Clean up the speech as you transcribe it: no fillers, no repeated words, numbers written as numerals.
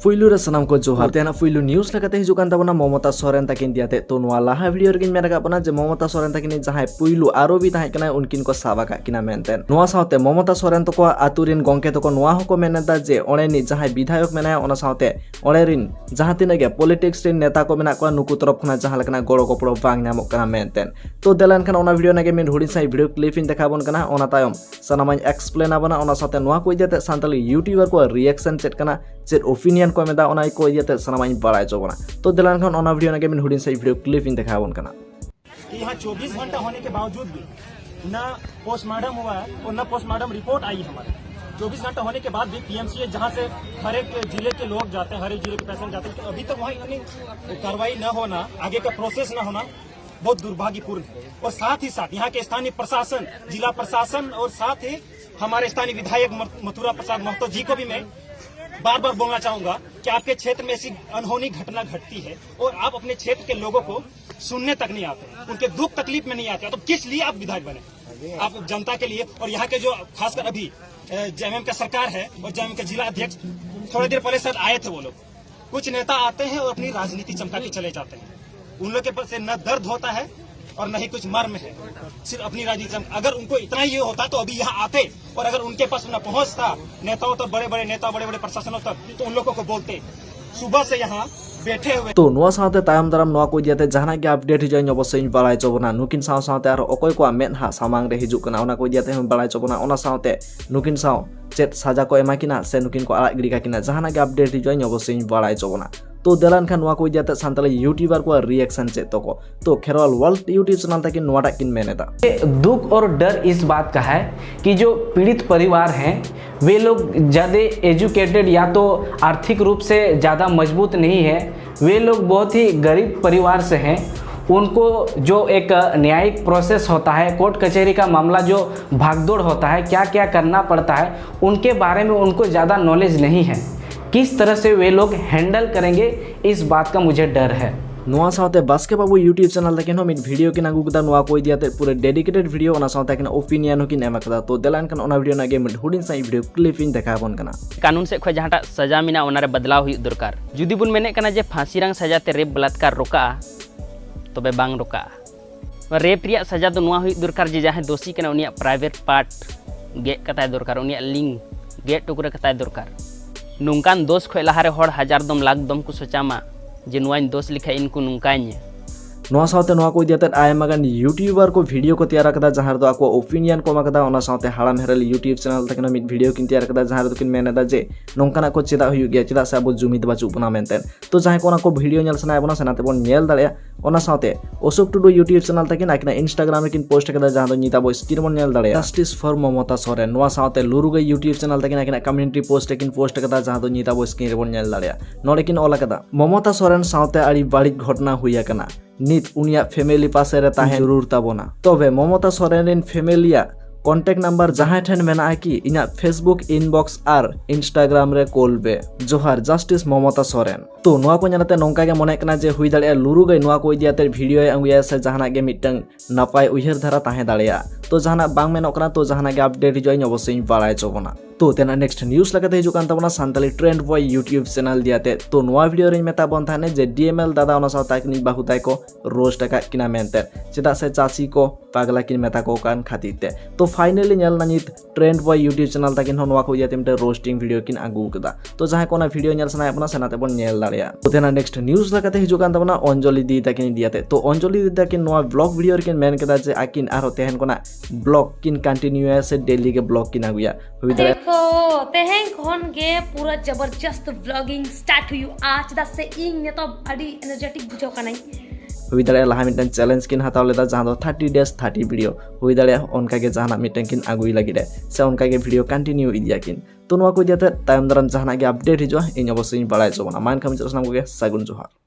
पुइलु रे सनाम को जोहार तेना पुइलु न्यूज लगाते हिजुकान ताबना ममता सोरेन ताकिन दियाते तो नोआ लाहा वीडियो रेगिन मेरा गाबना जे ममता सोरेन ताकिन जहां पुइलु आरो भी ताहे कना उनकिन को साबा का किना मेनतेन नोआ सावते ममता सोरेन तो को आतुरिन गंके तो को नोआ हको मेनेदा जे ओनेनि जहां विधायक मेना ओना सावते ओनेरिन जहां तिनेगे पॉलिटिक्स रिन नेता को मेना को नुकु तरफ खना जहां लकना गोड़ो गोपड़ो बांग नामो कना मेनतेन तो देलान खान ओना वीडियो नागे मिन हुडिन साइ वीडियो क्लिप इन देखाबोन कना ओना तायम सनामाय एक्सप्लेन आबना ओना सावते नोआ को इदियाते सांताली यूट्यूबर को रिएक्शन चेट कना चेट ओपिनियन को मेदा ओना को इदियाते सनामाय बाड़ाय चोबना तो देलान खान ओना वीडियो नागे मिन हुडिन साइ वीडियो क्लिप इन देखाबोन कना यहाँ 24 घंटा होने के बावजूद भी न पोस्टमार्टम हुआ है और न पोस्टमार्टम रिपोर्ट आई हमारे 24 घंटा होने के बाद भी पीएमसीएच जहाँ से हर एक जिले के लोग जाते हैं, हर एक जिले के पेशेंट जाते हैं, तो अभी तक वहाँ इतनी कार्रवाई न होना, आगे का प्रोसेस न होना बहुत दुर्भाग्यपूर्ण है। और साथ ही साथ यहाँ के स्थानीय प्रशासन, जिला प्रशासन और साथ ही हमारे स्थानीय विधायक मथुरा प्रसाद महतो जी को भी मैं बार बार बोलना चाहूंगा कि आपके क्षेत्र में ऐसी अनहोनी घटना घटती है और आप अपने क्षेत्र के लोगों को सुनने तक नहीं आते, उनके दुख तकलीफ में नहीं आते, तो किस लिए आप विधायक बने? आप जनता के लिए। और यहाँ के जो खासकर अभी जेएमएम का सरकार है और जेएमएम के जिला अध्यक्ष थोड़ी देर पहले शायद आए थे, वो लोग कुछ नेता आते हैं और अपनी राजनीति चमका के चले जाते हैं। उन लोग के पास न दर्द होता है और न ही कुछ मर्म है, सिर्फ अपनी राजनीति। अगर उनको इतना ही होता तो अभी यहाँ आते, और अगर उनके पास न पहुंचता नेताओं तक, बड़े बड़े नेता, बड़े बड़े प्रशासनों तक, तो उन लोगों को बोलते। सुबह से यहाँ बैठे हुए तो नोआ साथे तायम दाराम नोआ को इदियाते जहाना के अपडेट हिजोय अवश्य बाड़ाय चोबना नुकिन साव साथे आरो अकोय को मेनहा सामांग रे हिजुक कना ओना को इदियाते हम बाड़ाय चोबना ओना साथे नुकिन साव चेट साजा को एमाकिना से नुकिन को आड़ा गिरी काकिना जहाना के अपडेट हिजोय अवश्य बाड़ाय चोबना तो देलान खान नोआ को इदियाते सांताली यूट्यूबर को रिएक्शन चेत तो तो खेरवाल वर्ल्ड यूट्यूब चैनल तक नोआटा किन मेनेदा दुख और डर इस बात का है कि जो पीड़ित परिवार हैं वे लोग ज़्यादा एजुकेटेड या तो आर्थिक रूप से ज़्यादा मजबूत नहीं है, वे लोग बहुत ही गरीब परिवार से हैं। उनको जो एक न्यायिक प्रोसेस होता है, कोर्ट कचहरी का मामला जो भागदौड़ होता है, क्या क्या करना पड़ता है, उनके बारे में उनको ज़्यादा नॉलेज नहीं है। किस तरह से वे लोग हैंडल करेंगे इस बात का मुझे डर है। नोआ साथे बास्के बाबू यूट्यूब चैनल तक मिड वीडियो किन आगू कदा नोआ को इदियाते पूरे डेडिकेटेड वीडियो ओना साथे किन ओपिनियन किन एम कदा तो देलान कन ओना वीडियो नागे मिड हुडिन साइ वीडियो क्लिप इन देखाबोन कना कानून से खय जहाटा सजा मिना ओनारे बदलाव हुई दरकार जुदी बुन मेने कना जे फांसी रंग सजाते रेप बलात्कार रोका तबे बांग रोका रेप रिया सजा दो नोआ हुई दरकार जे जहां दोषी कना उनिया प्राइवेट पार्ट गे कताय दरकार उनिया लिंग गे टुकरे कताय दरकार नुंकान दोष खय लहारे होड़ हजार दम लाख दम को सोचामा जे नोआइन दोष लिखा इनको नुंकाኝ नोआ साथे नोआ को इदियाते आयमागान यूट्यूबर को वीडियो को तैयार कदा जहां दो आको ओपिनियन को माकदा ओना साथे हाड़ाम हेरल यूट्यूब चैनल तक मिड वीडियो किन तैयार कदा जहां दो किन मेनेदा जे नोंकाना को चेदा हुयु गया चेदा से अब जुमिद बाचु बना मेनतेन तो जहां को ओना को वीडियो नेल सनाय बना सनाते बन नेल दाड़िया ओना साथे अशोक टुडू यूट्यूब चैनल तक आकिना इंस्टाग्राम किन पोस्ट कदा जहां दो निता बो स्क्रीन बन नेल दाड़िया जस्टिस फॉर ममता सोरेन नोआ साथे लुरुगई यूट्यूब चैनल तक आकिना कम्युनिटी पोस्ट किन पोस्ट कदा जहां दो निता बो स्क्रीन बन नेल दाड़िया नोडे किन ओला कदा ममता सोरेन साथे आड़ी बाड़ी घटना हुई कना नित उनिया फैमिली पासे रे ताहे जरूर ताबोना तबे ममता सोरेन रिन फैमिलिया कॉन्टैक्ट नंबर जहां ठेन मेना कि इना फेसबुक इनबॉक्स आर इंस्टाग्राम रे कॉल बे जोहार जस्टिस ममता सोरेन तो नोआ को जानते नोंका गे मने कना जे हुई दाड़िया लुरुगई नोआ को इदियाते वीडियो अंगुया से जहाना गे मिटंग नापाय उयहर धारा ताहे दाड़िया तो जहाना बांग मेनोक कना तो जहाना गे अपडेट हिजोय अवश्य बाड़ाय चोबना तो तेना नेक्स्ट न्यूज लगाते हिजुकान ताबना Santali trend boy YouTube channel दियाते तो नोआ वीडियो रे मेता बन थाने जे डीएमएल दादा ओना साथ ताकनी बाहु ताई को रोस्ट का किना मेनते चेदा से चाची को पागला किन मेता को कान खातीते तो फाइनली नेल नानित ट्रेंड बॉय यूट्यूब चैनल ताकिन नोआ को इदियाते मिटे रोस्टिंग वीडियो किन आगु कदा तो जहां कोना वीडियो नेल सनाय अपना सेनाते बन नेल दाड़िया तो तेना नेक्स्ट न्यूज लगाते हिजुकान ताबना अंजलि दी ताकिन दियाते तो अंजलि दी ताकिन नोआ ब्लॉग वीडियो किन मेन कदा जे आकिन आरो तेहन कोना ब्लॉग किन कंटिन्यू से डेली के ब्लॉग किन आगुया हुई दाड़े देखो तेहें कौन गे पूरा जबरदस्त व्लॉगिंग स्टार्ट हुई आज दा से इन ने तो अडी एनर्जेटिक बुझो कनाई हुई दाड़े लहा मिटन चैलेंज किन हताव लेदा जहां दो 30 डेज 30 वीडियो हुई दाड़े उनका के जहां मिटन किन आगुई लगी दे से उनका के वीडियो कंटिन्यू इदिया किन तो नोआ को दियाते टाइम दरन जहां के अपडेट हिजो इन अवश्य बाड़ाय चोबना मान खाम चरसनाम को के सागुन जोहार।